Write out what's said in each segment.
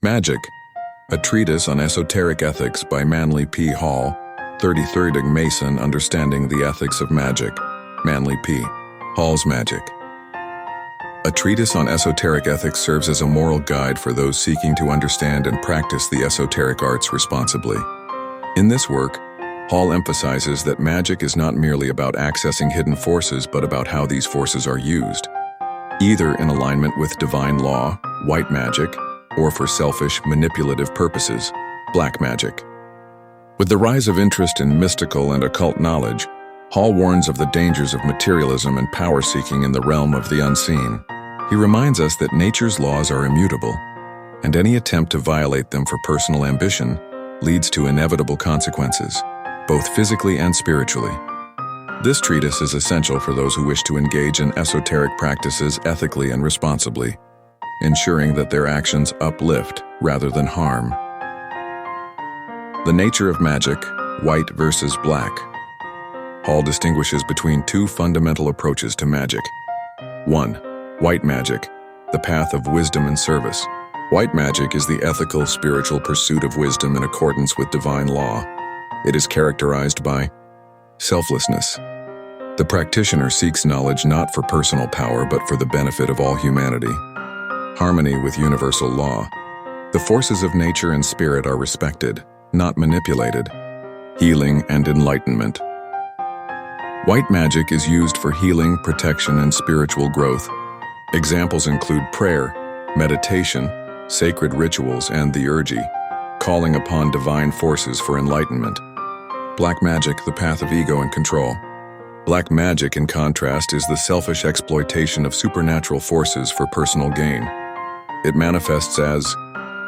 Magic, a treatise on esoteric ethics by Manly P. Hall, 33rd Mason, Understanding the Ethics of Magic, Manly P. Hall's Magic. A treatise on esoteric ethics serves as a moral guide for those seeking to understand and practice the esoteric arts responsibly. In this work, Hall emphasizes that magic is not merely about accessing hidden forces, but about how these forces are used, either in alignment with divine law, white magic, or for selfish, manipulative purposes, black magic. With the rise of interest in mystical and occult knowledge, Hall warns of the dangers of materialism and power-seeking in the realm of the unseen. He reminds us that nature's laws are immutable, and any attempt to violate them for personal ambition leads to inevitable consequences, both physically and spiritually. This treatise is essential for those who wish to engage in esoteric practices ethically and responsibly, ensuring that their actions uplift rather than harm. The nature of magic, white versus black. Hall distinguishes between two fundamental approaches to magic. 1. White magic, the path of wisdom and service. White magic is the ethical, spiritual pursuit of wisdom in accordance with divine law. It is characterized by selflessness. The practitioner seeks knowledge not for personal power but for the benefit of all humanity. Harmony with universal law. The forces of nature and spirit are respected, not manipulated. Healing and enlightenment. White magic is used for healing, protection, and spiritual growth. Examples include prayer, meditation, sacred rituals, and the urgi, calling upon divine forces for enlightenment. Black magic, the path of ego and control. Black magic, in contrast, is the selfish exploitation of supernatural forces for personal gain. It manifests as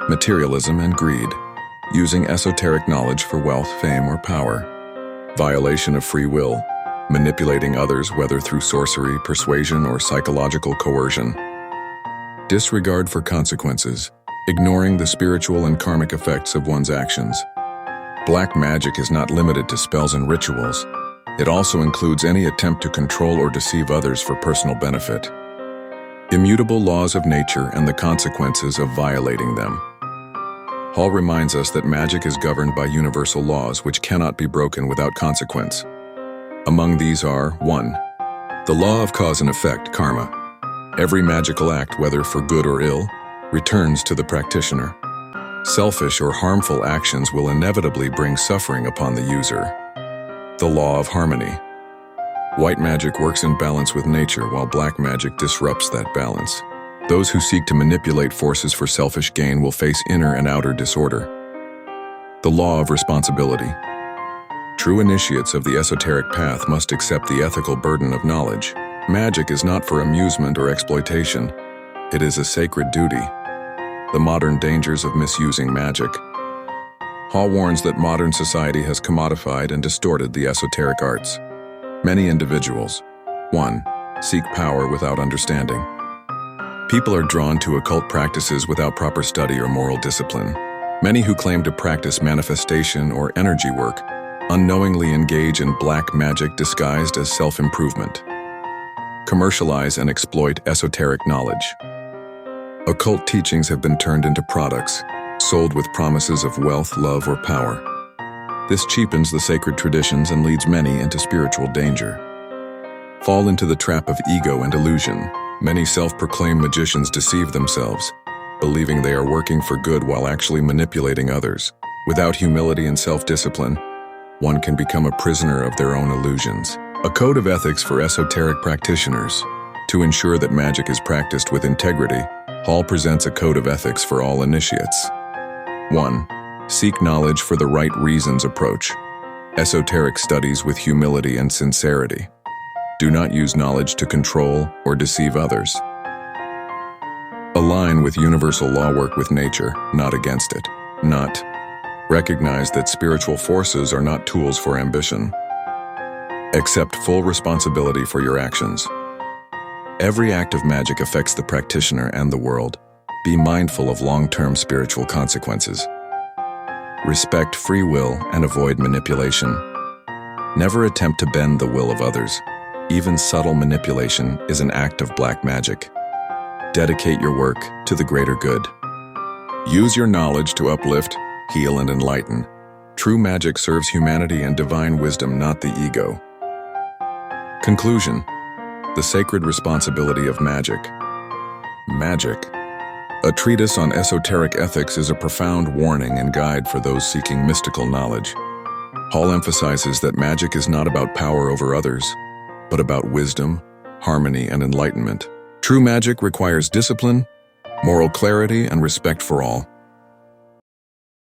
materialism and greed, using esoteric knowledge for wealth, fame, or power. Violation of free will, manipulating others whether through sorcery, persuasion, or psychological coercion. Disregard for consequences, ignoring the spiritual and karmic effects of one's actions. Black magic is not limited to spells and rituals. It also includes any attempt to control or deceive others for personal benefit. Immutable laws of nature and the consequences of violating them. Hall reminds us that magic is governed by universal laws which cannot be broken without consequence. Among these are 1. The law of cause and effect, karma. Every magical act, whether for good or ill, returns to the practitioner. Selfish or harmful actions will inevitably bring suffering upon the user. The law of harmony. White magic works in balance with nature, while black magic disrupts that balance. Those who seek to manipulate forces for selfish gain will face inner and outer disorder. The law of responsibility. True initiates of the esoteric path must accept the ethical burden of knowledge. Magic is not for amusement or exploitation. It is a sacred duty. The modern dangers of misusing magic. Hall warns that modern society has commodified and distorted the esoteric arts. Many individuals, 1. Seek power without understanding. People are drawn to occult practices without proper study or moral discipline. Many who claim to practice manifestation or energy work unknowingly engage in black magic disguised as self-improvement. Commercialize and exploit esoteric knowledge. Occult teachings have been turned into products, sold with promises of wealth, love, or power. This cheapens the sacred traditions and leads many into spiritual danger. Fall into the trap of ego and illusion. Many self-proclaimed magicians deceive themselves, believing they are working for good while actually manipulating others. Without humility and self-discipline, one can become a prisoner of their own illusions. A code of ethics for esoteric practitioners. To ensure that magic is practiced with integrity, Hall presents a code of ethics for all initiates. 1. Seek knowledge for the right reasons approach. Esoteric studies with humility and sincerity. Do not use knowledge to control or deceive others. Align with universal law, work with nature, not against it. Not. Recognize that spiritual forces are not tools for ambition. Accept full responsibility for your actions. Every act of magic affects the practitioner and the world. Be mindful of long-term spiritual consequences. Respect free will and avoid manipulation. Never attempt to bend the will of others. Even subtle manipulation is an act of black magic. Dedicate your work to the greater good. Use your knowledge to uplift, heal, and enlighten. True magic serves humanity and divine wisdom, not the ego. Conclusion: the sacred responsibility of magic. Magic. A treatise on esoteric ethics is a profound warning and guide for those seeking mystical knowledge. Hall emphasizes that magic is not about power over others, but about wisdom, harmony, and enlightenment. True magic requires discipline, moral clarity, and respect for all.